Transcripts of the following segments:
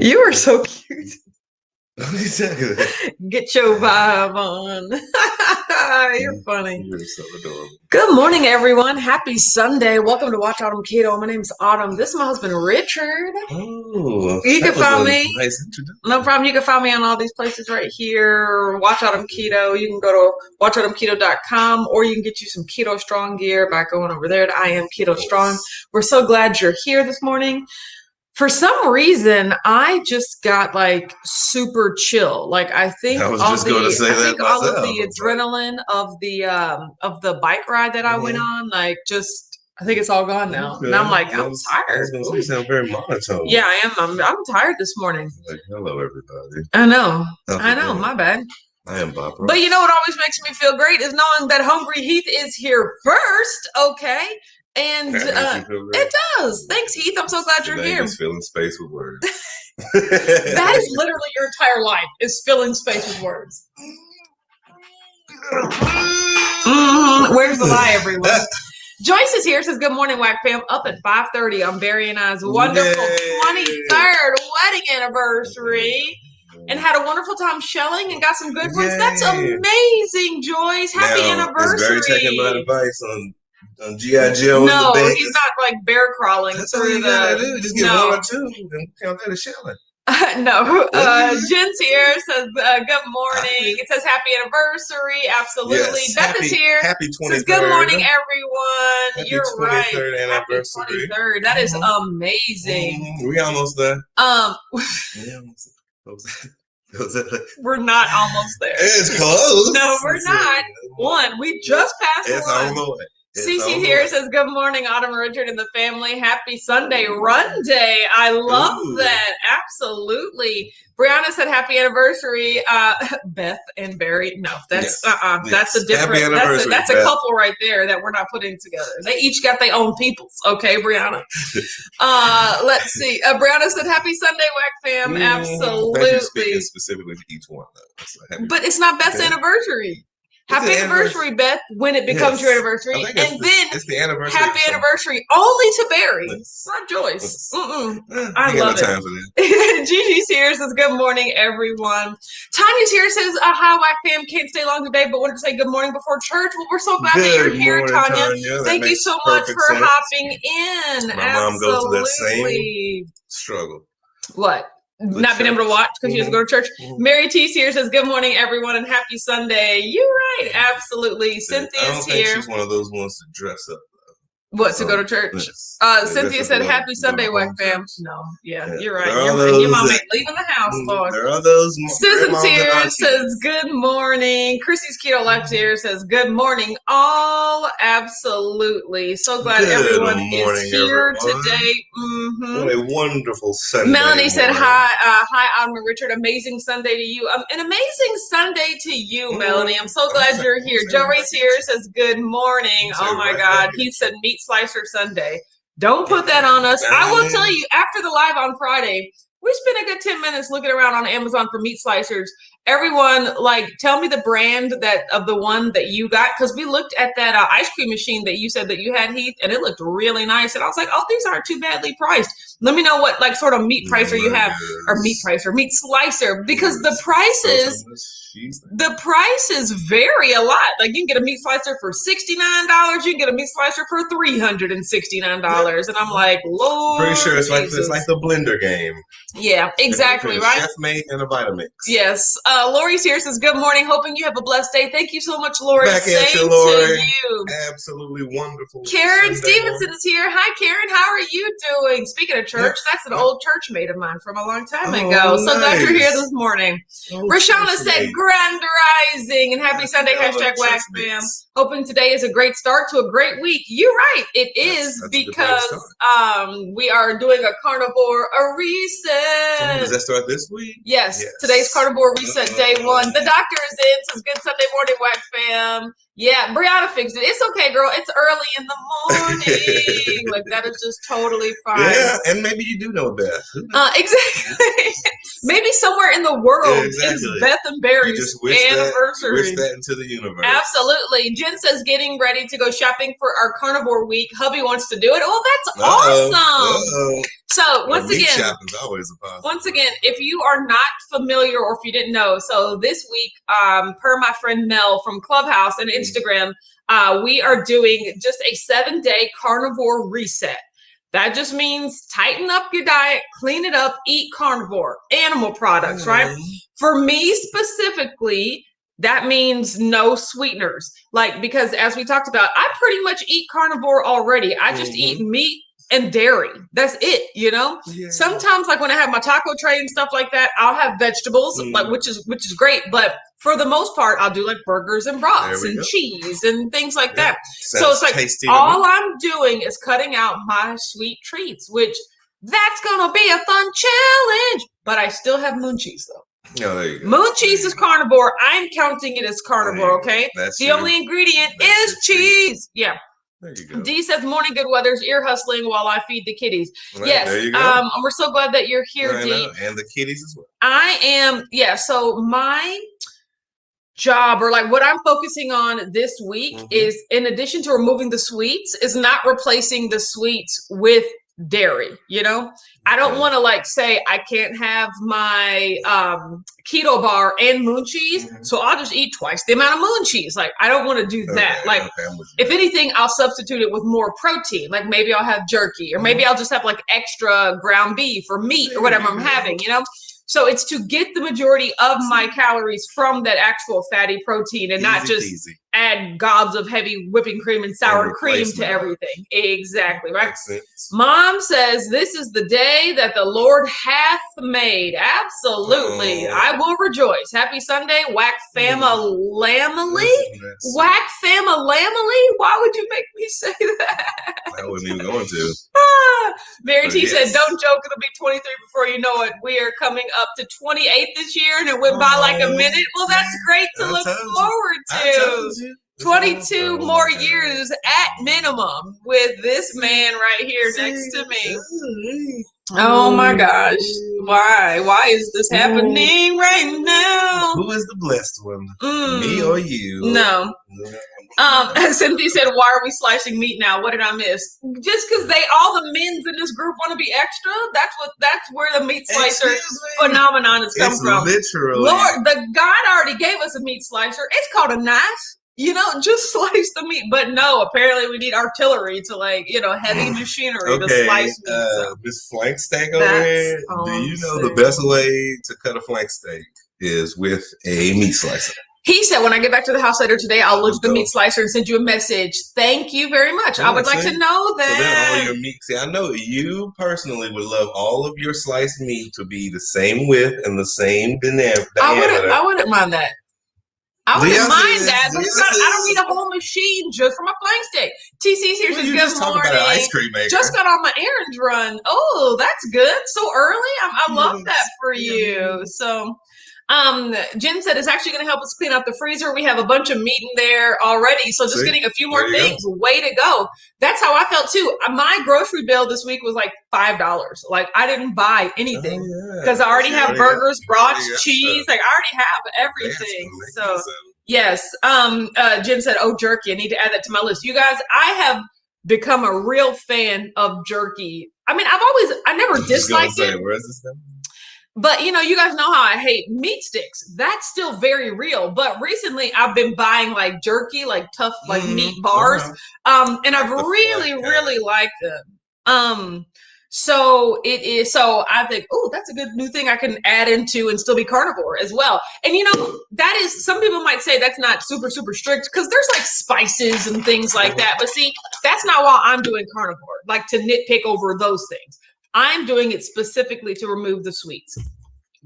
You are so cute. Exactly. Get your vibe on. You're funny. You're so adorable. Good morning, everyone. Happy Sunday. Welcome to Watch Autumn Keto. My name's Autumn. This is my husband, Richard. Oh, you can find me. Nice introduction. No problem. You can find me on all these places right here. Watch Autumn Keto. You can go to watchautumnketo.com, or you can get you some Keto Strong gear by going over there to I Am Keto Strong. We're so glad you're here this morning. For some reason, I just got like super chill. Like I think all of the adrenaline of the bike ride that I went on, like just I think it's all gone now. Okay. And I'm like, I'm tired. You sound very monotone. Yeah, I am. I'm tired this morning. Like, hello, everybody. I know. My bad. I am Bob. But you know what always makes me feel great is knowing that Hungry Heath is here first. Okay. And it does. Thanks, Heath. I'm so glad you're here. Just filling space with words. That is literally your entire life, is filling space with words. Where's the lie, everyone? Joyce is here. Says, good morning, Whack Fam. Up at 5:30 on Barry and I's wonderful 23rd wedding anniversary. And had a wonderful time shelling and got some good ones. That's amazing, Joyce. Happy anniversary. Is Barry taking my advice on G.I. Joe? No, he's not like bear crawling through the. Just get one or two and count that as shelling. No. Jen's here. Says, good morning. It says happy anniversary. Absolutely. Yes, Beth is here. Happy 23rd. Says, good morning, everyone. Happy You're 23rd right. Anniversary. Happy 23rd. That is amazing. We almost there. We're not almost there. It's close. No, we're not. One. We just passed it's one. On the way. Cece here says, good morning, Autumn, Richard, and the family. Happy Sunday run day. I love that. Absolutely. Brianna said, happy anniversary. Beth and Barry. No, that's that's a different. That's a couple right there that we're not putting together. They each got their own peoples. Okay, Brianna. Let's see. Brianna said, happy Sunday, Whack Fam. Absolutely. Speaking specifically to each one, though. But it's not Beth's anniversary. Happy anniversary, Beth, when it becomes your anniversary. And then it's the anniversary. Happy anniversary only to Barry, not Joyce. I love it. Gigi's here, says, good morning, everyone. Tanya's here, says, hi, Whack Fam. Can't stay long today, but wanted to say good morning before church. Well, we're so glad that you're here, Tanya. Thank you so much for hopping in. My mom goes through that same struggle. What? Not being able to watch because she doesn't go to church. Mary T's here, says, good morning, everyone, and happy Sunday. You're right. Absolutely. Cynthia's here. She's one of those ones to dress up. What, to go to church? Cynthia said, happy Sunday, Whack Fam. No, you're right. Your mom ain't leaving the house, Lord. There are those. Susan's here, says, good morning. Chrissy's Keto Life here, says, good morning, all. Absolutely. So glad everyone is here today. What a wonderful Sunday. Melanie said, hi, Autumn and Richard. Amazing Sunday to you. An amazing Sunday to you, Melanie. I'm so glad you're here. Joe Ray's here, says, good morning. Oh, my God. He said, meat slicer Sunday. Don't put that on us. I will tell you, after the live on Friday, we spent a good 10 minutes looking around on Amazon for meat slicers. Everyone, like, tell me the brand of the one that you got, because we looked at that ice cream machine that you said that you had, Heath, and it looked really nice. And I was like, oh, these aren't too badly priced. Let me know what sort of meat pricer you have, or meat slicer, because the prices vary a lot. Like, you can get a meat slicer for $69. You can get a meat slicer for $369. And I'm like, Lord, pretty sure it's like the blender game. Yeah, exactly, right? Chef made and a Vitamix. Yes. Lori's here, says, good morning. Hoping you have a blessed day. Thank you so much, Lori. Back at you, Lori. Absolutely wonderful. Karen Stevenson is here. Hi, Karen. How are you doing? Speaking of church, that's an old church mate of mine from a long time ago. So glad you're here this morning. Rashana said, grand rising and happy Sunday, hashtag Wax Fam. Hoping today is a great start to a great week. You're right. It is, because we are doing a Carnivore Reset. Does that start this week? Yes. Today's Carnivore Reset day one. The doctor is in, says, good Sunday morning, Wax Fam. Yeah, Brianna fixed it. It's okay, girl. It's early in the morning. Like, that is just totally fine. Yeah, and maybe you do know Beth. Exactly. Maybe somewhere in the world is Beth and Barry's anniversary. Wish that into the universe. Absolutely. Jen says getting ready to go shopping for our carnivore week. Hubby wants to do it. Oh, that's awesome. So once again, if you are not familiar or if you didn't know, so this week, per my friend Mel from Clubhouse and Instagram, we are doing just a 7-day carnivore reset. That just means tighten up your diet, clean it up, eat carnivore, animal products, right? For me specifically, that means no sweeteners. Like, because as we talked about, I pretty much eat carnivore already. I just eat meat and dairy. That's it, you know? Yeah. Sometimes, like when I have my taco tray and stuff like that, I'll have vegetables, like which is great. But for the most part, I'll do like burgers and brats and cheese and things like that. So it's like all I'm doing is cutting out my sweet treats, which that's gonna be a fun challenge. But I still have munchies though. Oh, there you go. Moon cheese is carnivore. I'm counting it as carnivore, okay? The only ingredient is cheese. Yeah. There you go. D says, morning, good weather's ear hustling while I feed the kitties. Right, yes. There you go. We're so glad that you're here, D. And the kitties as well. I am, so my job, or like what I'm focusing on this week is, in addition to removing the sweets, is not replacing the sweets with dairy, you know? I don't want to like say I can't have my keto bar and moon cheese, so I'll just eat twice the amount of moon cheese. Like, I don't want to do that. Like, if anything, I'll substitute it with more protein. Like, maybe I'll have jerky, or maybe I'll just have like extra ground beef or meat or whatever I'm having, you know? So it's to get the majority of my calories from that actual fatty protein and not just add gobs of heavy whipping cream and sour cream to everything. Exactly, right? Mom says, this is the day that the Lord hath made. Absolutely. I will rejoice. Happy Sunday, Whack Fam-a-lamely. Whack Fam-a-lamely? Why would you make me say that? I wasn't even going to. Mary T said, don't joke, it'll be 23 before you know it. We are coming up to 28 this year, and it went by like a minute. Well, that's great to look forward to. 22 more years at minimum with this man right here next to me. Oh my gosh. Why? Why is this happening right now? Who is the blessed one? Me or you? No. Cynthia said, why are we slicing meat now? What did I miss? Just because all the men's in this group want to be extra. That's where the meat slicer phenomenon has come from. Literally. Lord, the God already gave us a meat slicer. It's called a knife. You know, just slice the meat. But no, apparently we need artillery to heavy machinery to slice meat. This flank steak over here, do you know the best way to cut a flank steak is with a meat slicer? He said, when I get back to the house later today, I'll look at the meat slicer and send you a message. Thank you very much. I would like to know that. So then all your meat, I know you personally would love all of your sliced meat to be the same width and the same diameter. I wouldn't mind that. I wouldn't mind that, but I don't need a whole machine just for my flank steak. TC's here says, good morning. About an ice cream maker. Just got on my errands run. Oh, that's good. So early. I love that for you. So Jen said it's actually going to help us clean out the freezer. We have a bunch of meat in there already. So just getting a few more things. Way to go. That's how I felt too. My grocery bill this week was like $5. Like, I didn't buy anything because I already have burgers, brats, cheese. Like, I already have everything. So yes. Jen said, oh, jerky. I need to add that to my list. You guys, I have become a real fan of jerky. I mean, I never disliked it. Where is this then? But, you guys know how I hate meat sticks. That's still very real. But recently I've been buying like jerky, like tough, like meat bars. And I've really liked them. So I think, oh, that's a good new thing I can add into and still be carnivore as well. And that is, some people might say that's not super, super strict because there's like spices and things like that. But see, that's not why I'm doing carnivore, like to nitpick over those things. I'm doing it specifically to remove the sweets.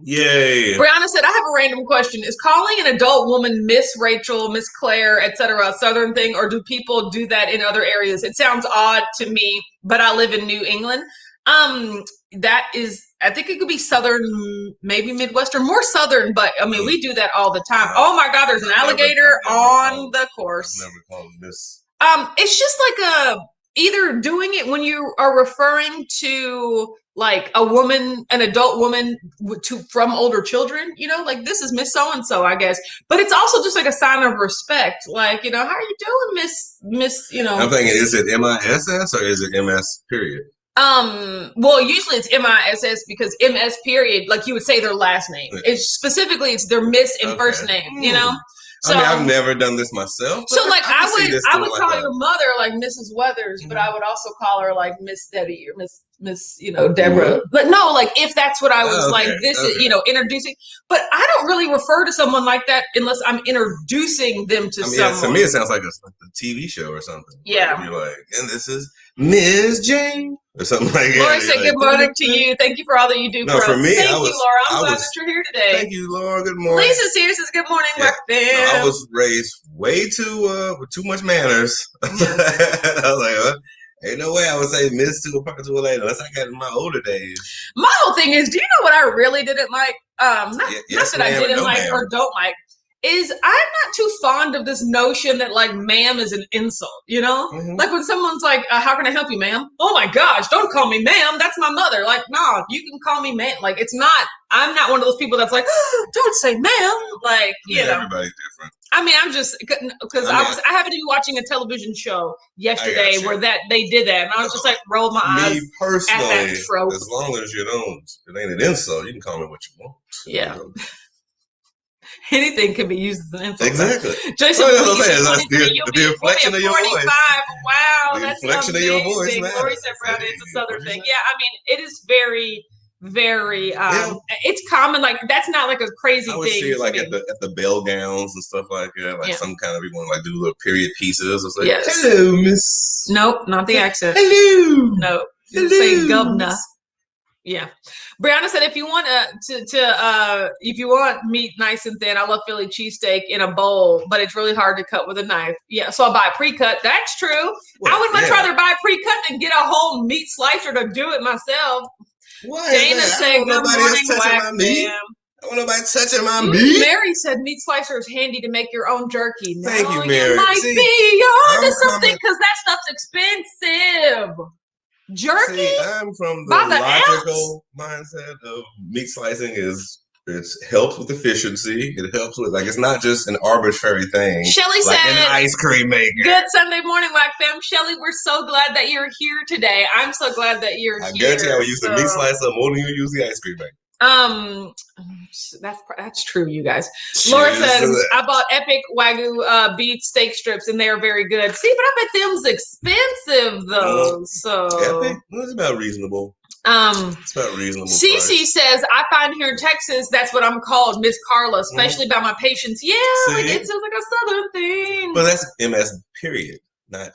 Yay. Brianna said, I have a random question. Is calling an adult woman Miss Rachel, Miss Claire, etc. a Southern thing, or do people do that in other areas? It sounds odd to me, but I live in New England. That is, I think it could be Southern, maybe Midwestern, more Southern, but I mean, we do that all the time. Oh my God, there's an alligator on the course. I've never called this. It's just like either doing it when you are referring to like a woman, an adult woman from older children, like this is Miss So-and-so, I guess. But it's also just like a sign of respect. Like, how are you doing, Miss, I'm thinking, is it MISS or is it MS period? Well, usually it's MISS because MS period, like you would say their last name. It's their Miss and first name, So, I mean, I've never done this myself. So like I would call your mother like Mrs. Weathers, but I would also call her like Miss Debbie or Miss, Deborah. But no, like if that's what I was like, this is, introducing. But I don't really refer to someone like that unless I'm introducing them to someone. To me, it sounds like a TV show or something. Yeah. Like, you're like, and this is Ms. Jane or something like that. Laura said, good morning to you. Thank you for all that you do for us. For me, Thank you, Laura. I'm glad that you're here today. Thank you, Laura. Good morning. Lisa Sears says, good morning, my fam. I was raised way with too much manners. I was like, ain't no way I would say Miss to a lady unless I got in my older days. My whole thing is, do you know what I really didn't like? Not that I didn't like or don't like. Is I'm not too fond of this notion that like ma'am is an insult, Like when someone's like, how can I help you, ma'am? Oh my gosh, don't call me ma'am. That's my mother. Like, no, you can call me ma'am. Like, I'm not one of those people that's like, oh, don't say ma'am. Like, everybody's different. I mean, I'm just, because I happened to be watching a television show yesterday where they did that. And I was just like, rolled my eyes. Me personally, at that trope. As long as it ain't an insult, you can call me what you want. Yeah. Anything can be used as an insult. Exactly. Jason, the inflection of your voice. Wow, that's inflection of your voice. Lori said, "Brown, it's a Southern thing." Yeah, I mean, it is very, very. It's common. Like that's not like a crazy thing. I would see it like at the bell gowns and stuff like that. Like some kind of people like do little period pieces. It's like, hello, Miss. Nope, not the accent. Hello. Nope. You say governor. Yeah, Brianna said if you want if you want meat nice and thin, I love Philly cheesesteak in a bowl, but it's really hard to cut with a knife. Yeah, so I buy pre-cut. That's true. Well, I would much rather buy pre-cut than get a whole meat slicer to do it myself. What? Dana said, "Good morning, Whack Fam." I don't know about touching my meat. Mary said, "Meat slicer is handy to make your own jerky." Thank you, Mary. You might be onto something because that stuff's expensive. Jerky? See, I'm from the logical mindset of meat slicing it helps with efficiency. It helps with it's not just an arbitrary thing. Shelly like said, an ice cream maker. Good Sunday morning, Whack Fam. Shelly, we're so glad that you're here today. I'm so glad that you're here. I guarantee I would use the meat slicer more than you use the ice cream maker. That's true, you guys. Laura says, I bought Epic Wagyu beef steak strips and they are very good. See, but I bet them's expensive though. So Epic? It's about reasonable. It's about reasonable. Cece says, I find here in Texas, that's what I'm called, Miss Carla, especially by my patients. Yeah, it sounds like a Southern thing. Well, that's MS period, not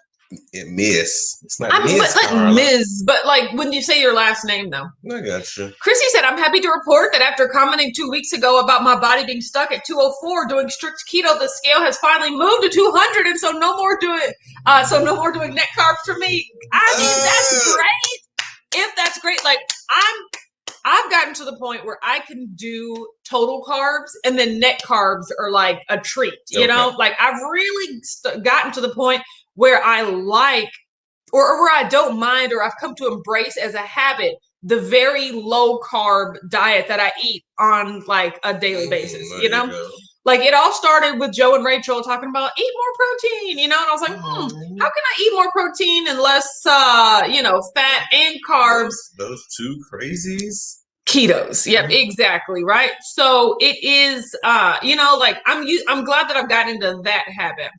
Miss. It's not Miss like Ms. But like when you say your last name, though. I gotcha. Chrissy said, I'm happy to report that after commenting 2 weeks ago about my body being stuck at 204 doing strict keto, the scale has finally moved to 200, and so no more doing net carbs for me. I mean, that's great. If that's great, like I've gotten to the point where I can do total carbs and then net carbs are like a treat, you know? Like I've really gotten to the point where I like, or where I don't mind, or I've come to embrace as a habit, the very low carb diet that I eat on like a daily basis, you know? Like it all started with Joe and Rachel talking about eat more protein, you know? And I was like, how can I eat more protein and less, fat and carbs? Those two crazies. Ketos. Yep, exactly. Right. So it is, like I'm glad that I've gotten into that habit.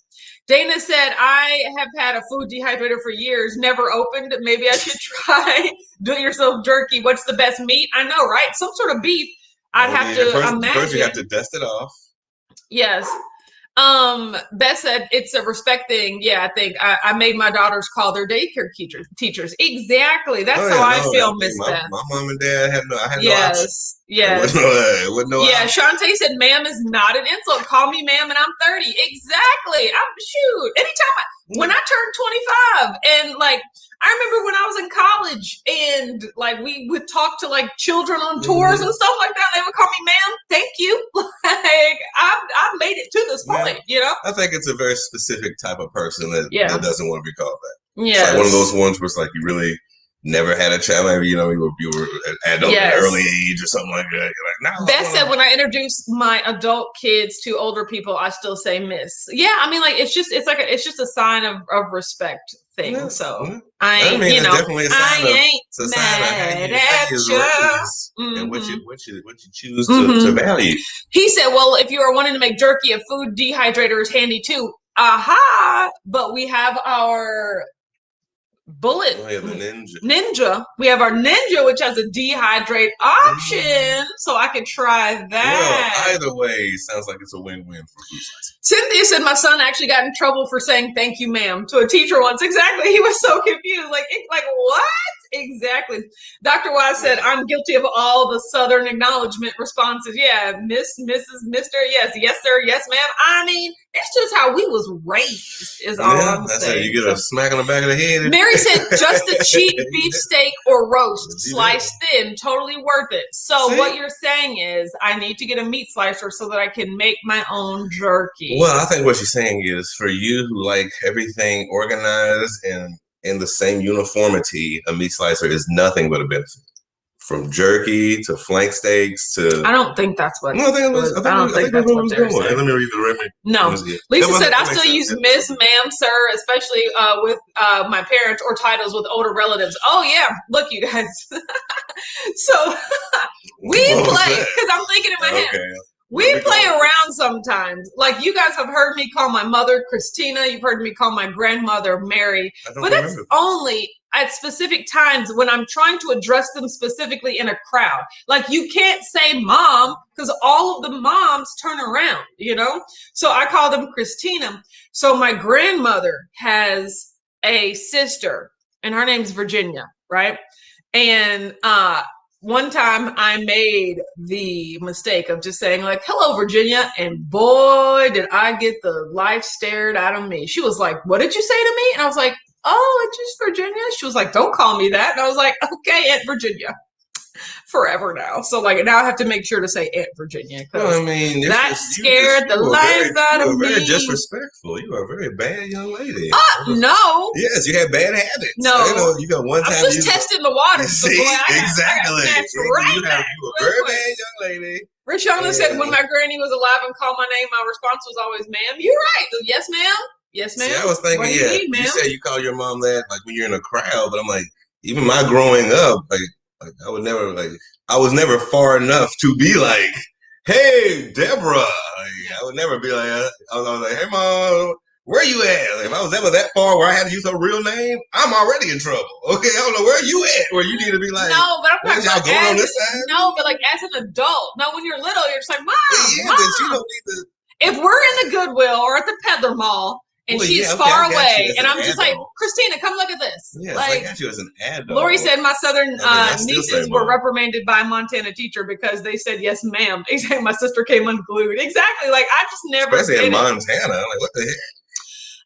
Dana said, I have had a food dehydrator for years, never opened. Maybe I should try do-it-yourself jerky. What's the best meat? I know, right? Some sort of beef. I'd have to imagine. First you have to dust it off. Yes. Beth said it's a respect thing. Yeah, I think I made my daughters call their daycare teachers. Exactly. That's how I feel, Miss Beth. My mom and dad had no option. Yes. Shantae said, ma'am is not an insult. Call me ma'am and I'm 30. Exactly. Anytime when I turned 25 and like I remember when I was in college and like we would talk to like children on tours and stuff like that. They would call me ma'am. Thank you. Like I've made it to this point, you know? I think it's a very specific type of person that doesn't want to be called that. Yes. It's like one of those ones where it's like you really never had a child, maybe, you know, you were an adult at an early age or something like that. You're like, no. Beth said when I introduce my adult kids to older people, I still say miss. Yeah, I mean, like it's just a sign of respect thing. Yeah, so I mean, you know, definitely a sign I ain't mad at you. And what you choose to value. He said, well, if you are wanting to make jerky, a food dehydrator is handy too. Aha! But we have our bullet ninja. We have our ninja, which has a dehydrate option, so I could try that. Well, either way, sounds like it's a win-win for food slicing. Cynthia said my son actually got in trouble for saying thank you, ma'am, to a teacher once. Exactly. He was so confused. Like what? Exactly. Dr. Wise said, I'm guilty of all the Southern acknowledgement responses. Yeah, Miss, Mrs., Mr., yes, sir, yes, ma'am. I mean, it's just how we was raised, is all I'm saying. You get a smack on the back of the head. Mary said, just a cheap beef steak or roast, sliced thin, totally worth it. So what you're saying is I need to get a meat slicer so that I can make my own jerky. Well, I think what she's saying is for you who like everything organized and in the same uniformity, a meat slicer is nothing but a benefit. From jerky to flank steaks to... I don't think that's what... No, I don't think that's what they're saying. Let me read the record. No. Lisa said, I still use miss, ma'am, sir, especially with my parents or titles with older relatives. Oh, yeah. Look, you guys. So we play, because I'm thinking in my head. We play around sometimes. Like, you guys have heard me call my mother Christina. You've heard me call my grandmother Mary. But it's only at specific times when I'm trying to address them specifically in a crowd. Like, you can't say mom because all of the moms turn around, you know? So I call them Christina. So my grandmother has a sister, and her name's Virginia, right? And one time I made the mistake of just saying like, hello, Virginia. And boy, did I get the life stared out of me. She was like, what did you say to me? And I was like, oh, it's just Virginia. She was like, don't call me that. And I was like, okay, Aunt Virginia. Forever now. So like now I have to make sure to say Aunt Virginia. Well, I mean, that scared the life out of me. You were very disrespectful. You were a very bad young lady. No. Yes, you had bad habits. No. You got one time. I'm just testing the waters. See, exactly. You were a very bad young lady. Rishana said when my granny was alive and called my name, my response was always, ma'am. You're right. Yes, ma'am. Yes, ma'am. See, I was thinking, you said you call your mom that like when you're in a crowd, but I'm like, even my growing up, like I was never far enough to be like, hey, Deborah. I would never be like, I was like, hey, mom, where you at? Like, if I was ever that far where I had to use her real name, I'm already in trouble. Okay, I don't know where you at where you need to be like, no, but I'm y'all going on this side? No, but like as an adult. No, when you're little, you're just like, mom, Mom. But you don't need to. If we're in the Goodwill or at the Peddler Mall, and she's far away, and I'm just like, Christina, come look at this. Yeah, like, I got you as an adult. Lori said my Southern nieces were reprimanded by a Montana teacher because they said yes, ma'am. Exactly, my sister came unglued. Exactly, like I just never. Especially in Montana, like what the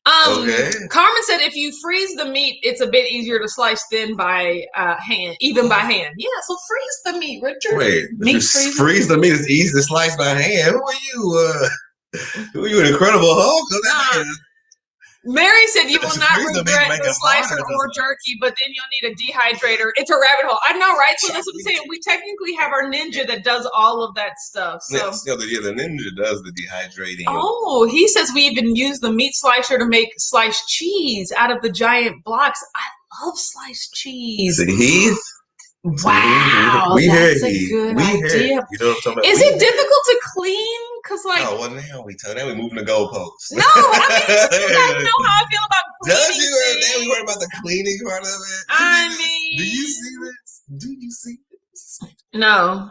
heck? Carmen said if you freeze the meat, it's a bit easier to slice thin by hand, even by hand. Yeah, so freeze the meat, Richard. Wait, freeze the meat is easy to slice by hand. Who are you? Who are you, an Incredible Hulk? Mary said you will not regret the slicer or jerky, but then you'll need a dehydrator. It's a rabbit hole. I know, right? So that's what I'm saying. We technically have our ninja that does all of that stuff. So the ninja does the dehydrating. Oh, he says we even use the meat slicer to make sliced cheese out of the giant blocks. I love sliced cheese. Wow, that's a good idea. You know what I'm talking about? Is it difficult to clean? Because like, oh, well, now we moving the goalposts. No, I mean, you guys know how I feel about cleaning. Does you? Now we worry about the cleaning part of it. I mean, do you see this? Do you see this? No.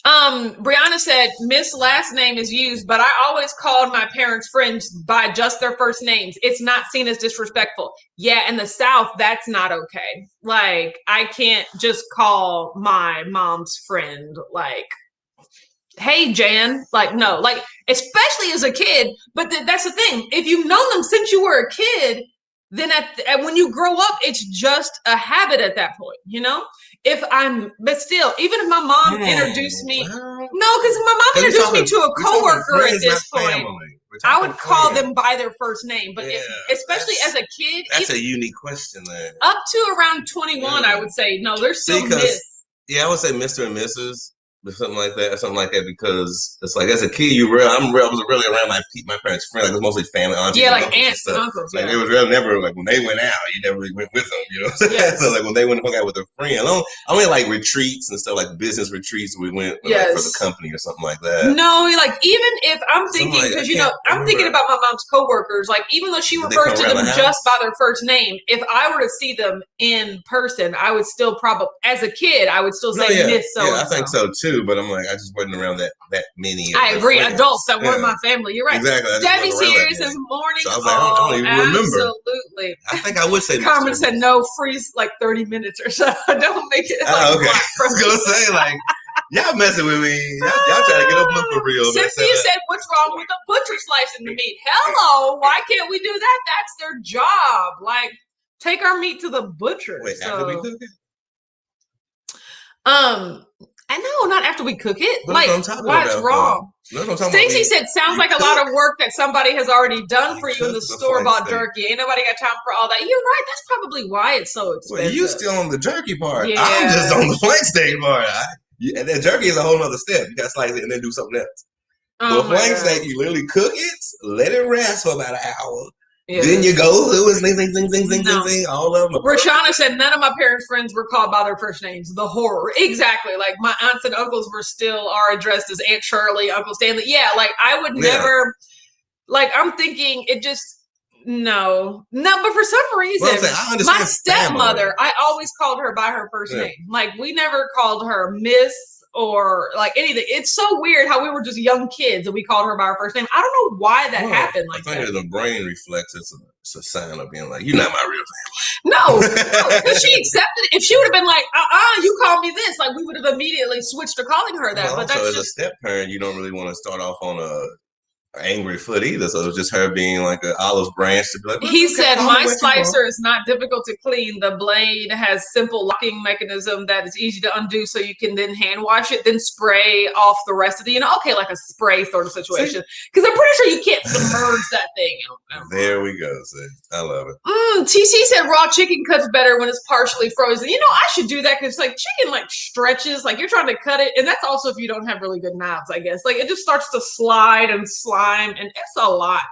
Brianna said Miss last name is used, but I always called my parents' friends by just their first names. It's not seen as disrespectful. Yeah, in the South, that's not okay. Like, I can't just call my mom's friend like, hey, Jan. Like, no, like, especially as a kid. But that's the thing. If you've known them since you were a kid, then when you grow up, it's just a habit at that point, but still, even if my mom introduced me, no, because my mom introduced me to a coworker at this point, I would call them by their first name. But especially as a kid, that's a unique question there. Up to around 21, I would say, no, there's still Miss. Yeah, I would say Mr. and Mrs. or something like that, because it's like as a kid, I was really around my parents' friends. Like it was mostly family, aunties, like aunts and uncles. Like it was really never like when they went out, you never really went with them, Yes. So like when they went to hang out with their friends, I only like retreats and stuff, like business retreats. We went for the company or something like that. No, like even if I'm thinking, because I'm thinking about my mom's coworkers. Like even though she refers to them just by their first name, if I were to see them in person, I would still probably, as a kid, I would still say Miss. I think so too. But I'm like, I just wasn't around that many. I agree. Friends. Adults that weren't my family. You're right. Exactly. Debbie's here says morning. So I was like, I don't even remember. Absolutely. I think I would say. Carmen said no, freeze like 30 minutes or so. Don't make it. Like, okay. I was gonna say like. Y'all messing with me. Y'all trying to get up for real. Cynthia said, "What's wrong with the butcher slicing the meat? Hello, why can't we do that? That's their job. Like, take our meat to the butcher." Wait, after we cook it? I know, not after we cook it. But like, what's wrong? Stacey said, "Sounds like a lot of work that somebody has already done for you in the store-bought jerky. Ain't nobody got time for all that." You're right. That's probably why it's so expensive. Well, you still on the jerky part. Yeah. I'm just on the flank steak part. And then jerky is a whole other step. You got to slice it and then do something else. The flank steak, you literally cook it, let it rest for about an hour. Yeah. Then you go through it, zing, all of them. Rashana said none of my parents' friends were called by their first names. The horror. Exactly. Like my aunts and uncles are addressed as Aunt Shirley, Uncle Stanley. Yeah, like I would never, like I'm thinking it just, no, but for some reason, my stepmother, I always called her by her first name. Like we never called her Miss or like anything. It's so weird how we were just young kids and we called her by her first name. I don't know why that happened like that. I think the brain reflex is a sign of being like, you're not my real family. No, because she accepted it. If she would have been like, you call me this, like we would have immediately switched to calling her that. Well, but that's as a step parent, you don't really want to start off on a angry foot either, so it was just her being like an olive branch to be like, he said my slicer is not difficult to clean. The blade has simple locking mechanism that is easy to undo, so you can then hand wash it, then spray off the rest of the like a spray sort of situation, because I'm pretty sure you can't submerge that thing. There we go. See, I love it. TC said raw chicken cuts better when it's partially frozen. I should do that because like chicken like stretches, like you're trying to cut it, and that's also if you don't have really good knives, I guess. Like it just starts to slide and slide. And it's a lot,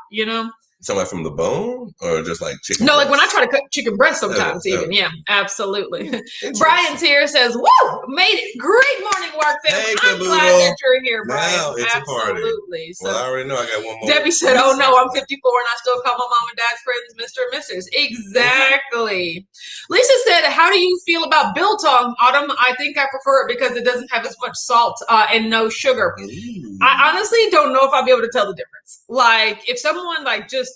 Something from the bone or just like chicken? No, breast? Like when I try to cut chicken breast sometimes even. Yeah, absolutely. Brian Tier says, woo, made it. Great morning work, family. I'm glad that you're here, Brian. Now it's absolutely. A party. Well, I already know I got one more. Debbie said, oh no, I'm 54 and I still call my mom and dad's friends Mr. and Mrs. Exactly. Lisa said, how do you feel about biltong? Autumn, I think I prefer it because it doesn't have as much salt and no sugar. Ooh. I honestly don't know if I'll be able to tell the difference. Like if someone like just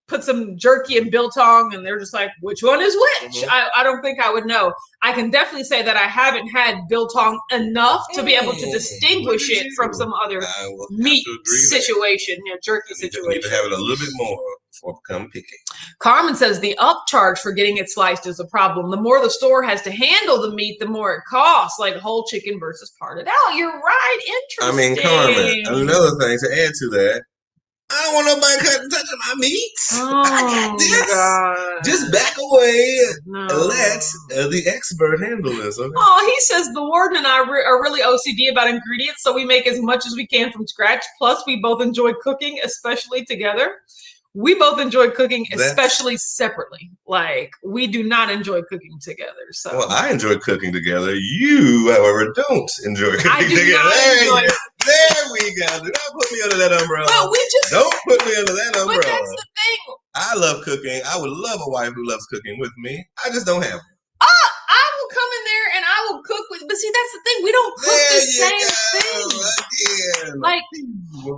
put some jerky and biltong and they're just like, which one is which? Mm-hmm. I don't think I would know. I can definitely say that I haven't had biltong enough to be able to distinguish it from some other meat situation, jerky situation. You need to have it a little bit more before become picky. Carmen says the upcharge for getting it sliced is a problem. The more the store has to handle the meat, the more it costs, like whole chicken versus parted out. You're right. Interesting. I mean, Carmen, another thing to add to that, I don't want nobody touching my meat. Oh, I got this. God. Just back away and let the expert handle this. Okay? Oh, he says the warden and I are really OCD about ingredients, so we make as much as we can from scratch. Plus, we both enjoy cooking, especially together. We both enjoy cooking, especially separately. Like, we do not enjoy cooking together. So, well, I enjoy cooking together. You, however, don't enjoy cooking together. There we go. Do not put me under that umbrella. Don't put me under that umbrella. But that's the thing. I love cooking. I would love a wife who loves cooking with me. I just don't have one. I will come in there and I will cook with. But see, that's the thing. We don't cook the same thing. Again. Like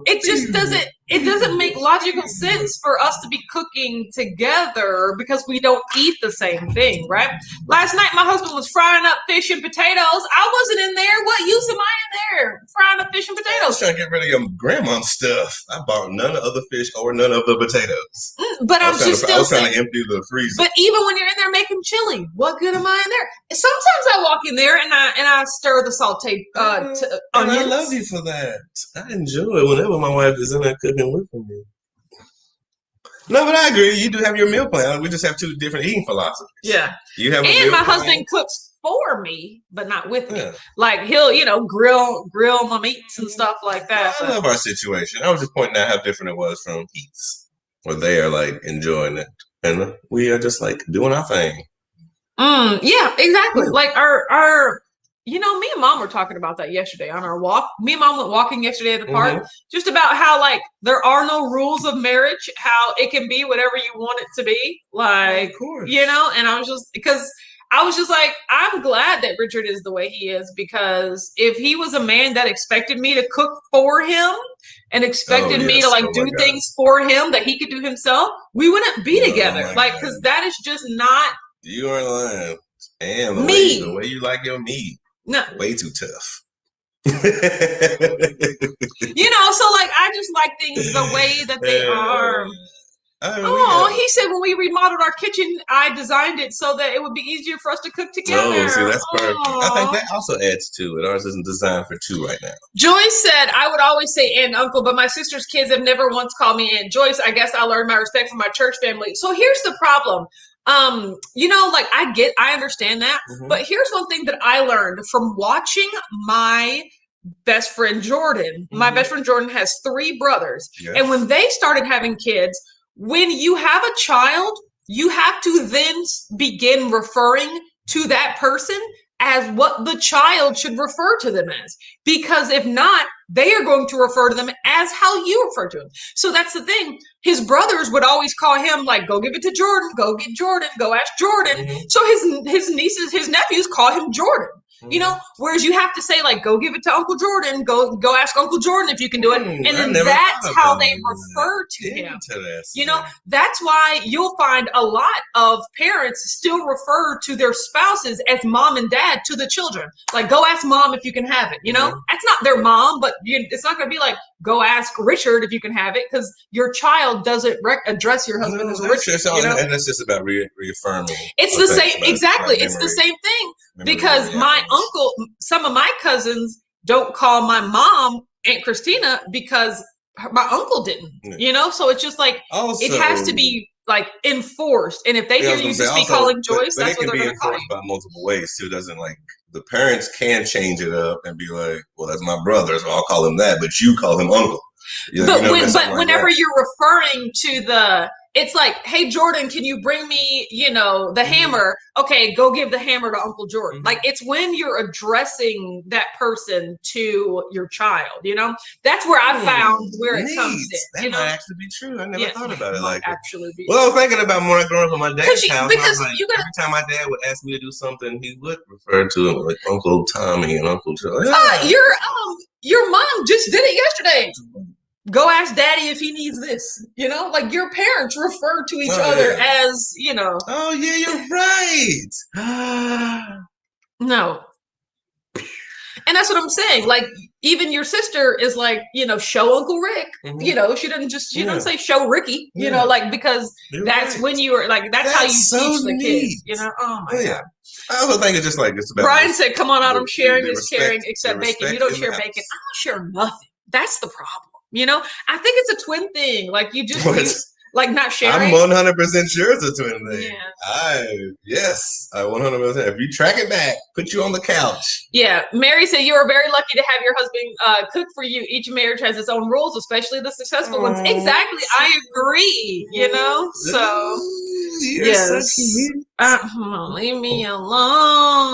it just doesn't. it doesn't make logical sense for us to be cooking together because we don't eat the same thing, right? Last night, my husband was frying up fish and potatoes. I wasn't in there. What use am I in there frying up fish and potatoes? I was trying to get rid of your grandma's stuff. I bought none of the fish or none of the potatoes. But I was trying to empty the freezer. But even when you're in there making chili, what good am I in there? Sometimes I walk in there and I stir the sauteed onions. I love you for that. I enjoy it whenever my wife is in there cooking with me. No, but I agree. You do have your meal plan. We just have two different eating philosophies. Yeah. You have and my husband cooks for me, but not with me. Like he'll, grill my meats and stuff like that. I love our situation. I was just pointing out how different it was from Pete's, where they are like enjoying it, and we are just like doing our thing. Yeah, exactly. Like our me and mom were talking about that yesterday on our walk. Me and mom went walking yesterday at the park, just about how like there are no rules of marriage, how it can be whatever you want it to be. Like, of course. And I was just like, I'm glad that Richard is the way he is, because if he was a man that expected me to cook for him and expected me to like do things for him that he could do himself, we wouldn't be together. Like, because that is just not. You are lying. And the way you like your meat. No. Way too tough. So like I just like things the way that they are. He said when we remodeled our kitchen, I designed it so that it would be easier for us to cook together. Oh, see, that's perfect. I think that also adds to it. Ours isn't designed for two right now. Joyce said, I would always say aunt and uncle, but my sister's kids have never once called me Aunt Joyce. I guess I learned my respect for my church family. So here's the problem. Like I understand that, but here's one thing that I learned from watching my best friend Jordan. My best friend Jordan has 3 brothers. Yes. And when they started having kids, when you have a child, you have to then begin referring to that person as what the child should refer to them as. Because if not, they are going to refer to them as how you refer to them. So that's the thing. His brothers would always call him like, go give it to Jordan, go get Jordan, go ask Jordan. So his nieces, his nephews call him Jordan. Whereas you have to say like, go give it to Uncle Jordan, go ask Uncle Jordan if you can do it. And then that's how they refer to him. That's why you'll find a lot of parents still refer to their spouses as mom and dad to the children. Like, go ask mom if you can have it. That's not their mom, but it's not going to be like, go ask Richard if you can have it, because your child doesn't address your husband as Richard. And that's just about reaffirming. It's the same. Exactly. It's the same thing. Because my uncle, some of my cousins don't call my mom Aunt Christina because my uncle didn't, So it's just like, it has to be like enforced. And if they hear you just be calling Joyce, that's what they're going to call you. It can be enforced by multiple ways too. Doesn't like the parents can change it up and be like, well, that's my brother, so I'll call him that, but you call him uncle. But whenever you're referring to it's like, hey, Jordan, can you bring me, the hammer? Okay, go give the hammer to Uncle Jordan. Like, it's when you're addressing that person to your child, That's where I found where it comes in. That might actually be true. I never thought about it like that. Well, I was thinking about when I grew up in my dad's house. Because every time my dad would ask me to do something, he would refer to him like Uncle Tommy and Uncle Joe. Your mom just did it yesterday. Go ask daddy if he needs this, like your parents refer to each other as, Oh yeah, you're right. No. And that's what I'm saying. Like, even your sister is like, show Uncle Rick, she doesn't say show Ricky, because that's when you are like, that's how you teach the kids, Oh my God. I also think it's just like, it's about. Brian said, come on, Autumn, sharing is caring, except bacon. You don't share bacon. I don't share nothing. That's the problem. I think it's a twin thing. Like, you just like not sharing. I'm 100% sure it's a twin thing. Yeah. I 100%. If you track it back, put you on the couch. Yeah. Mary said you are very lucky to have your husband cook for you. Each marriage has its own rules, especially the successful ones. Exactly. I agree. So yes. Leave me alone.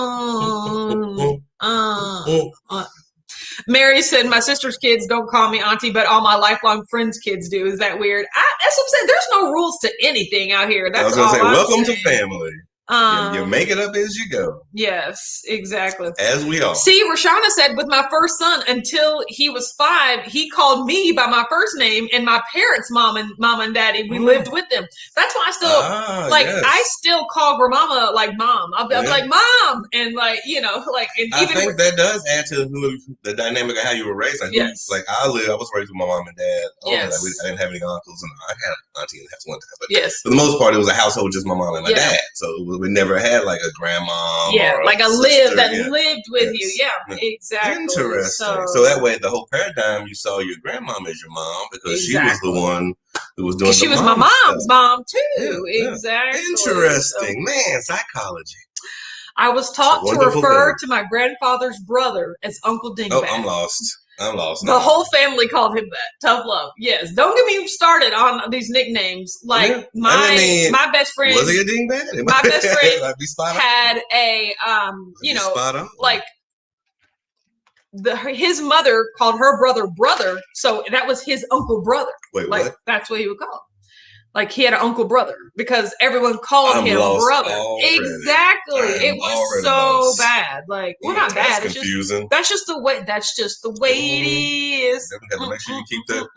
Mary said, my sister's kids don't call me auntie, but all my lifelong friends' kids do. Is that weird? That's what I'm saying. There's no rues to anything out here. That's all I'm saying. Welcome to family. You make it up as you go. Yes, exactly. As we all. See, Rashana said with my first son, until he was 5, he called me by my first name, and my parents, mom and daddy, we lived with them. That's why I still I still call grandmama like mom. I'll be like mom, and like and I think that does add to the dynamic of how you were raised. Like, I was raised with my mom and dad. I didn't have any uncles, and I had an auntie in the house one time. But for the most part, it was a household just my mom and my dad. So we never had like a grandma. Or like a sister. lived with you. Yeah, exactly. Interesting. So that way, the whole paradigm, you saw your grandmama as your mom because she was the one who was doing. She was my mom's mom too. Exactly. Interesting, man. Psychology. I was taught to refer to my grandfather's brother as Uncle Dingbat. Oh, I'm lost. The whole family called him that. Tough love. Yes. Don't get me started on these nicknames. Like my best friend. Was he a dingbat? My best friend had a like his mother called her brother, so that was his uncle brother. Wait, like what? That's what he would call him. Like he had an uncle brother because everyone called him brother. Already. Exactly. It was so bad. Like, well, not bad. It's confusing. That's just the way it is. You have to make sure you keep that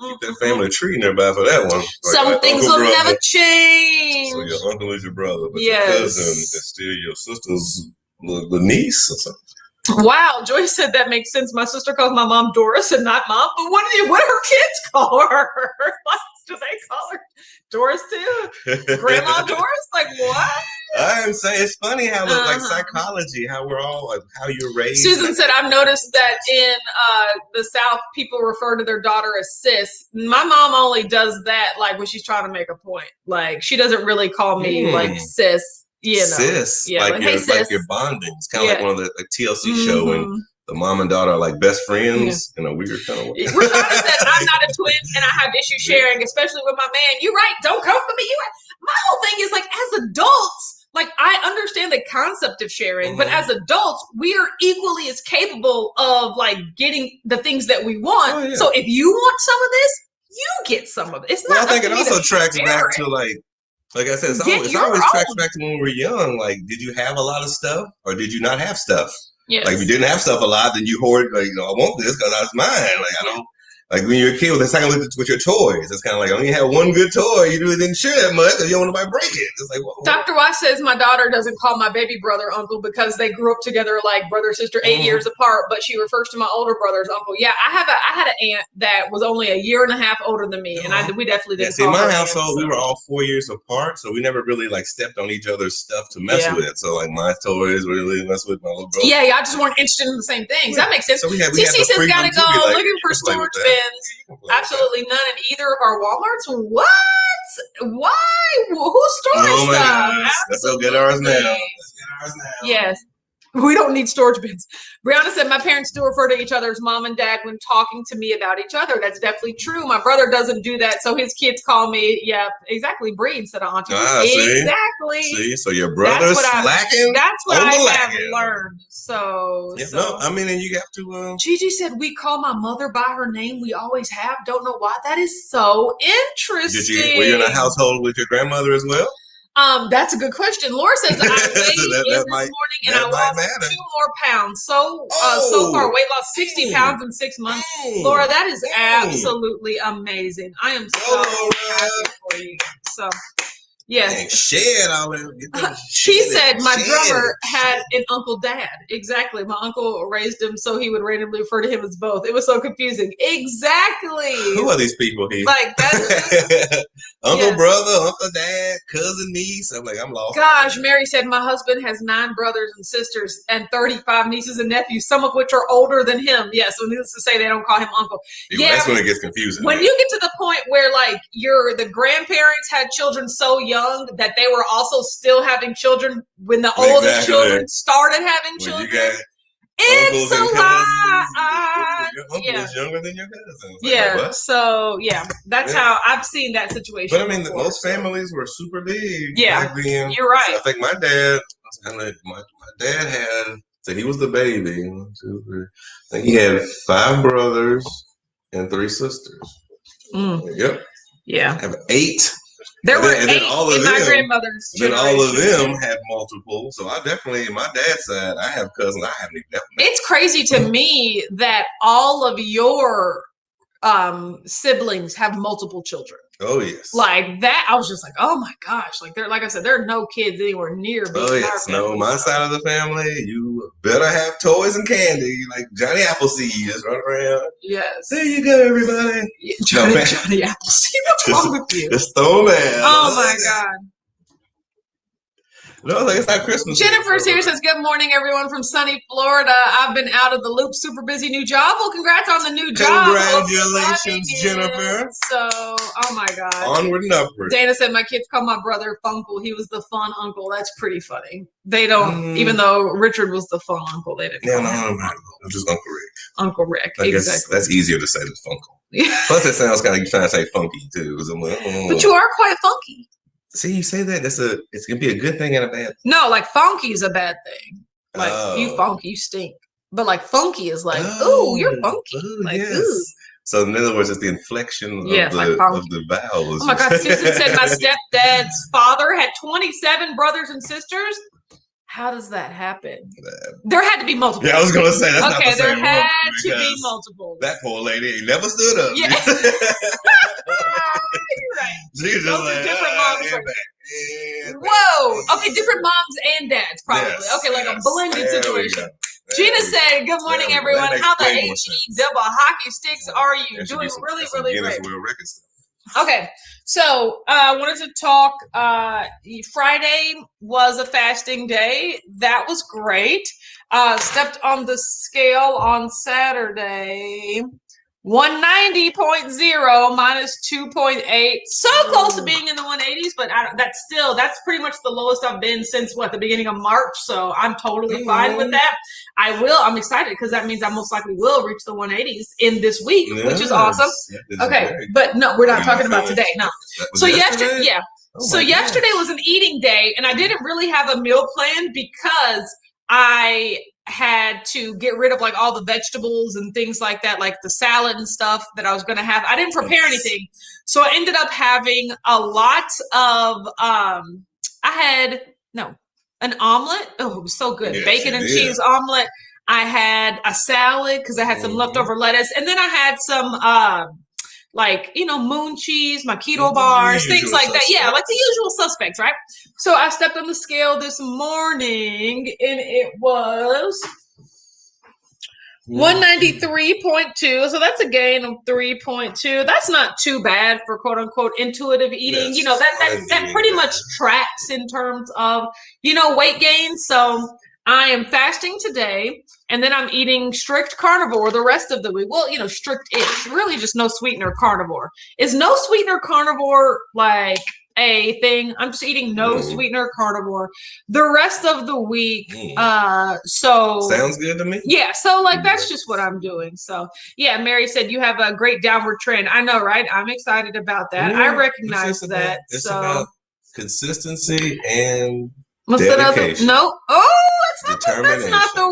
family tree nearby for that one. Like, some things will never change. So your uncle is your brother, but your cousin is still your sister's the niece or something. Wow, Joyce said that makes sense. My sister calls my mom Doris and not mom, but what do her kids call her? Do they call her Doris too? Grandma Doris? Like what? I'm saying it's funny how like psychology, how we're all like how you're raised. Susan said, I've noticed that in the South, people refer to their daughter as sis. My mom only does that like when she's trying to make a point. Like she doesn't really call me like sis. Sis, like your bonding. It's kind of like one of the TLC show when the mom and daughter are like best friends in a weird kind of way. Rashana said, I'm not a twin and I have issues sharing, especially with my man. You're right. Don't come for me. My whole thing is like as adults, like I understand the concept of sharing, but as adults, we are equally as capable of like getting the things that we want. So if you want some of this, you get some of it. It's not. I think it also tracks back to like I said, it's always tracks back to when we were young. Like, did you have a lot of stuff or did you not have stuff? Yes. Like, if you didn't have stuff a lot, then you hoard, like, I want this because that's mine. Like, I don't, like when you're a kid, that's kind of like with your toys. It's kind of like, I only had one good toy. You really didn't share that much because you don't want nobody break it. It's like, whoa. Dr. Watts says my daughter doesn't call my baby brother uncle because they grew up together like brother, sister, 8 years apart, but she refers to my older brother as uncle. Yeah, I had an aunt that was only a year and a half older than me, and we definitely didn't call her. See, in my household, we were all 4 years apart, so we never really like stepped on each other's stuff to mess with. So like my toys really mess with my little brother. Yeah, y'all just weren't interested in the same things. That makes sense. So CC says gotta go looking for storage bins. Absolutely none in either of our Walmarts. What? Why? Who's storing stuff? Let's go get ours now. Yes. We don't need storage bins. Brianna said, my parents still refer to each other as mom and dad when talking to me about each other. That's definitely true. My brother doesn't do that, so his kids call me, exactly, Breed, said Auntie. Exactly. See, so your brother's slacking. That's what I have learned. So, no, I mean, and you have to. Gigi said, we call my mother by her name. We always have. Don't know why. That is so interesting. Were you in a household with your grandmother as well? That's a good question. Laura says I weighed in this morning and I lost 2 more pounds. So far, weight loss 60 pounds in 6 months. Laura, that is absolutely amazing. I am so happy for you. So, yes. Shed all that. She said my drummer had an Uncle Dad. Exactly. My uncle raised him so he would randomly refer to him as both. It was so confusing. Exactly. Who are these people here? Like that's Uncle, brother, Uncle, Dad, cousin, niece. I'm like, I'm lost. Gosh, Mary said my husband has 9 brothers and sisters and 35 nieces and nephews, some of which are older than him. Yeah, so needless to say, they don't call him uncle. That's when it gets confusing. When you get to the point where like the grandparents had children so young that they were also still having children when the oldest children started having children. It's a lot. Your uncle is younger than your cousin. That's how I've seen that situation. But I mean, most families were super big. Yeah, back then. You're right. So I think my dad had, so he was the baby. 1, 2, 3. I think he had 5 brothers and 3 sisters. Yep. Yeah. I have 8 There were 8 in my grandmother's generation. Then all of them had multiple. So I definitely, my dad's side, I have cousins I haven't even met. It's crazy to me that all of your siblings have multiple children. Oh yes. Like that, I was just like, oh my gosh. Like I said, there are no kids anywhere near. Oh yes. No, my side of the family, you better have toys and candy, like Johnny Appleseed just run around. Yes. There you go, everybody. Johnny Appleseed. What's wrong with you? Just throw them in. Oh my God. No, like it's not Christmas. Jennifer's here, says, good morning, everyone from sunny Florida. I've been out of the loop, super busy new job. Well, congrats on the new job. Congratulations, Jennifer. So, oh my God. Onward and upward. Dana said, my kids call my brother Funkle. He was the fun uncle. That's pretty funny. They don't, even though Richard was the fun uncle, they didn't call him. I'm just Uncle Rick. Uncle Rick, I guess that's easier to say than Funkle. Plus, it sounds kind of like you're trying to say funky, too. I'm like, But you are quite funky. See, you say that, it's gonna be a good thing and a bad thing. No, like funky is a bad thing. Like you funky, you stink. But like funky is like, ooh, you're funky. Like, yes. ooh. So in other words, it's the inflection of the vowels. Oh my God, Susan said my stepdad's father had 27 brothers and sisters. How does that happen? There had to be multiple. Yeah, I was gonna say that's not the same. There had to be multiple. That poor lady ain't never stood up. Yeah. You're right. She's just those like, are different moms. Whoa. Okay, different moms and dads, probably. Yes, okay, like a blended situation. Gina said, good morning, everyone. How the HE double hockey sticks are you? Doing really, really great. Okay, so I wanted to talk. Friday was a fasting day. That was great. Stepped on the scale on Saturday. 190.0 minus 2.8. So close to being in the 180s, but that's pretty much the lowest I've been since the beginning of March. So I'm totally fine with that. I'm excited because that means I most likely will reach the 180s in this week, which is awesome. Okay, but no, we're not talking about today. No. So yesterday, yesterday was an eating day, and I didn't really have a meal plan because I had to get rid of like all the vegetables and things like that, like the salad and stuff that I was going to have. I didn't prepare anything. So I ended up having a lot of, an omelet. Oh, it was so good. Yes, bacon and cheese omelet. I had a salad because I had some leftover lettuce. And then I had some, moon cheese, my keto bars, things like that. Yeah, like the usual suspects, right? So I stepped on the scale this morning and it was 193.2. So that's a gain of 3.2. That's not too bad for quote unquote intuitive eating. Yes, that pretty much tracks in terms of, weight gain. So I am fasting today, and then I'm eating strict carnivore the rest of the week. Well, strict-ish. Really just no sweetener carnivore. Is no sweetener carnivore like a thing? I'm just eating no sweetener carnivore the rest of the week. So sounds good to me. Yeah, so that's just what I'm doing. So yeah, Mary said you have a great downward trend. I know, right? I'm excited about that. I recognize that. It's about consistency and what's that other? No. Oh, that's not the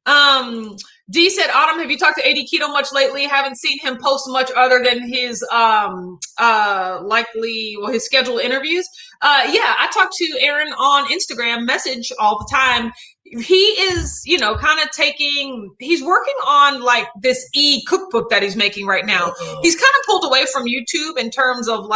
one. D said, Autumn, have you talked to AD Keto much lately? Haven't seen him post much other than his his scheduled interviews. Yeah, I talk to Aaron on Instagram message all the time. He is, kind of he's working on this cookbook that he's making right now. He's kind of pulled away from YouTube in terms of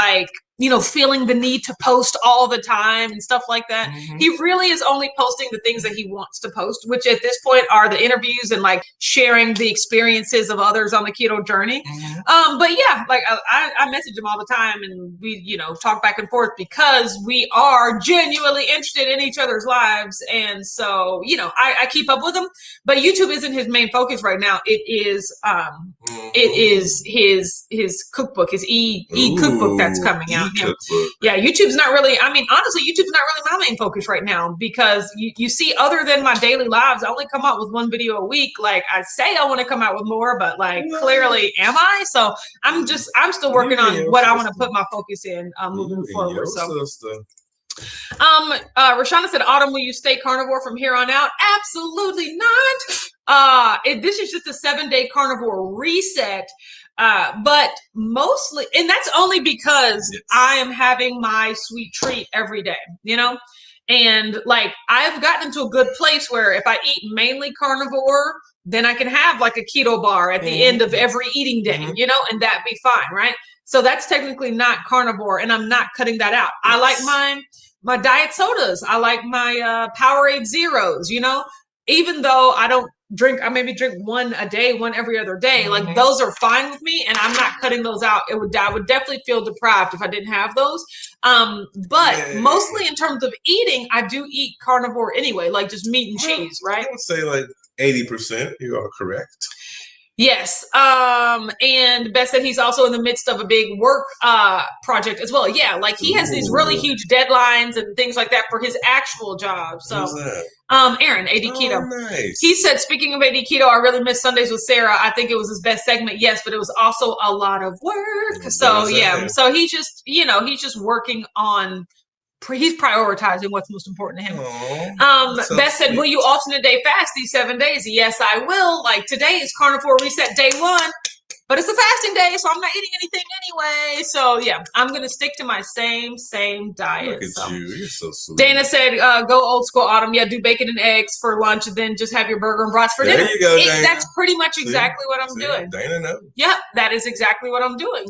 feeling the need to post all the time and stuff like that. He really is only posting the things that he wants to post, which at this point are the interviews and sharing the experiences of others on the keto journey. But yeah, I message him all the time and we, talk back and forth because we are genuinely interested in each other's lives. And so, I keep up with him, but YouTube isn't his main focus right now. It is his cookbook, his cookbook that's coming out. Yeah, YouTube's not really, honestly, YouTube's not really my main focus right now because you see, other than my daily lives, I only come out with one video a week. I say I want to come out with more, but clearly am I? So I'm still working on what I want to put my focus in moving forward. So. Rashana said, Autumn, will you stay carnivore from here on out? Absolutely not. This is just a 7-day carnivore reset. But mostly, and that's only because I am having my sweet treat every day, and like I've gotten into a good place where if I eat mainly carnivore, then I can have like a keto bar at the end of every eating day, and that'd be fine, right? So that's technically not carnivore, and I'm not cutting that out. I like my diet sodas. I like my Powerade Zeros, even though I don't drink, I maybe drink one a day, one every other day. Like those are fine with me, and I'm not cutting those out. I would definitely feel deprived if I didn't have those. But mostly in terms of eating, I do eat carnivore anyway, like just meat and cheese, right? I would say like 80%. You are correct. Yes. And Beth said he's also in the midst of a big work project as well. Yeah, like he has these really huge deadlines and things like that for his actual job. So Aaron, AD Keto. Nice. He said, speaking of AD Keto, I really miss Sundays with Sarah. I think it was his best segment, yes, but it was also a lot of work. So yeah. So he just, he's just working on he's prioritizing what's most important to him. Beth said, will you alternate day fast these 7 days? Yes, I will. Like today is Carnivore Reset day 1, but it's a fasting day, so I'm not eating anything anyway. So yeah, I'm going to stick to my same diet. Look at you. You're so sweet. Dana said, go old school Autumn. Yeah, do bacon and eggs for lunch and then just have your burger and brats for dinner. There you go, Dana. That's pretty much exactly what I'm doing. Dana knows. Yeah, that is exactly what I'm doing.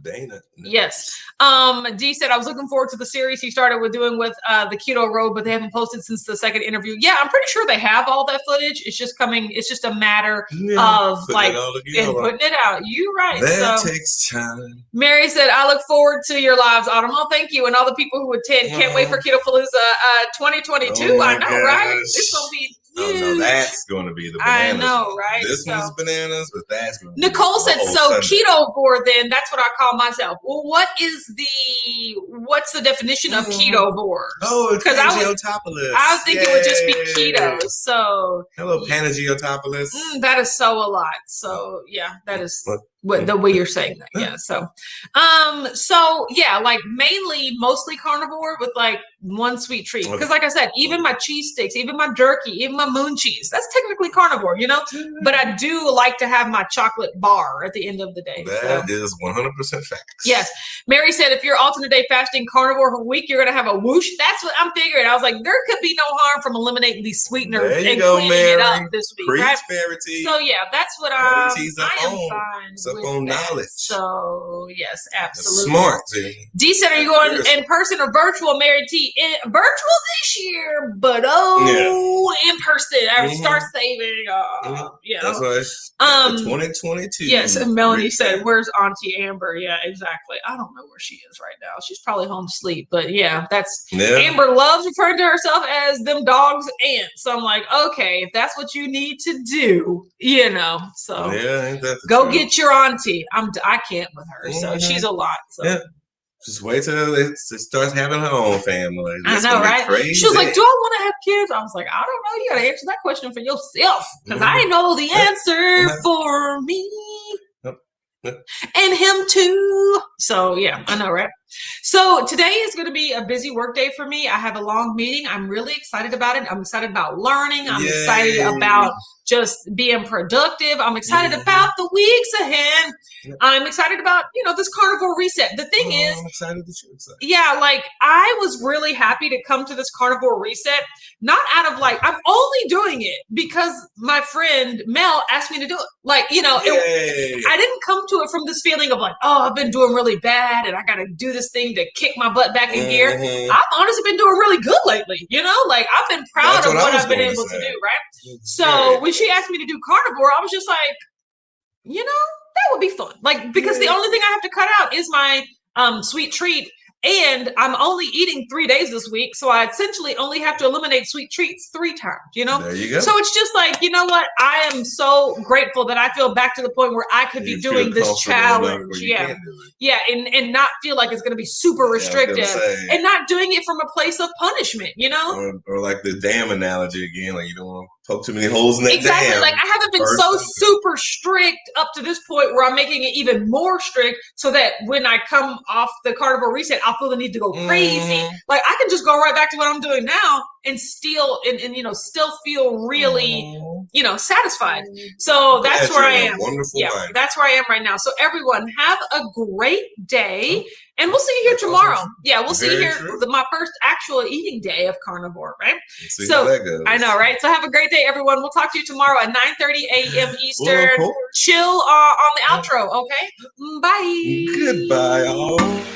Dana. Yes. Dee said, I was looking forward to the series he started with the Keto Road, but they haven't posted since the second interview. Yeah, I'm pretty sure they have all that footage. It's just coming. It's just a matter of like putting it out. You're right. That takes time. Mary said, I look forward to your lives, Autumn. Oh, thank you. And all the people who attend. Can't wait for Ketopalooza 2022. I know, gosh. right? It's going to be huge. Oh, no, that's going to be the bananas. I know, right? This one's bananas, but that's going to Nicole said, so ketovore then, that's what I call myself. Well, what's the definition of ketovore? Oh, it's Panagiotopoulos. I was thinking it would just be keto. So hello, Panagiotopoulos. That is so a lot. So yeah, that is the way you're saying that. Yeah. So yeah, like mostly carnivore with like one sweet treat. Because like I said, even my cheese sticks, even my jerky, even my moon cheese, that's technically carnivore, But I do like to have my chocolate bar at the end of the day. That is 100% facts. Yes. Mary said, if you're alternate day fasting carnivore for a week, you're going to have a whoosh. That's what I'm figuring. I was like, there could be no harm from eliminating these sweeteners and cleaning it up this week. Right? So yeah, that's what I am fine. Up on knowledge. So yes, absolutely. Smart. D said, are you going in person or virtual? Mary T, virtual this year, but in person. I start saving. That's right. 2022. Yes, and Melanie said, where's Auntie Amber? Yeah, exactly. I don't know where she is right now. She's probably home asleep, but Amber loves referring to herself as them dogs and so I'm like, okay, if that's what you need to do, so go get your auntie. I can't with her, so she's a lot. So. Yeah. Just wait till it starts having her own family. I know, right? Crazy. She was like, do I want to have kids? I was like, I don't know. You got to answer that question for yourself because I know the answer for me. And him too. So yeah, I know, right? So today is going to be a busy work day for me. I have a long meeting. I'm really excited about it. I'm excited about learning. I'm excited about just being productive. I'm excited about the weeks ahead. I'm excited about, this Carnivore Reset. The thing is, I'm excited that you're excited. Yeah, like I was really happy to come to this Carnivore Reset, not out of like, I'm only doing it because my friend Mel asked me to do it. Like, I didn't come to it from this feeling of like, oh, I've been doing really bad and I got to do this thing to kick my butt back in gear. I've honestly been doing really good lately, like I've been proud of what I've been able to do, right? So when she asked me to do carnivore, I was just like, that would be fun. Like, because the only thing I have to cut out is my sweet treat. And I'm only eating 3 days this week. So I essentially only have to eliminate sweet treats 3 times, There you go. So it's just like, you know what? I am so grateful that I feel back to the point where I could be doing this challenge. Yeah. And not feel like it's going to be super restrictive and not doing it from a place of punishment, Or like the dam analogy again. Like you don't want to poke too many holes in that dam. Like I haven't been so super strict up to this point where I'm making it even more strict so that when I come off the Carnivore Reset, I'll feel the need to go crazy. Like I can just go right back to what I'm doing now and still, still feel really you know, satisfied. So that's where I am. Wonderful life. That's where I am right now. So everyone, have a great day, and we'll see you here tomorrow. Awesome. Yeah, we'll see you here. My first actual eating day of carnivore, right? So how that goes. I know, right? So have a great day, everyone. We'll talk to you tomorrow at 9:30 a.m. Eastern. Chill on the outro, okay? Bye. Goodbye, all.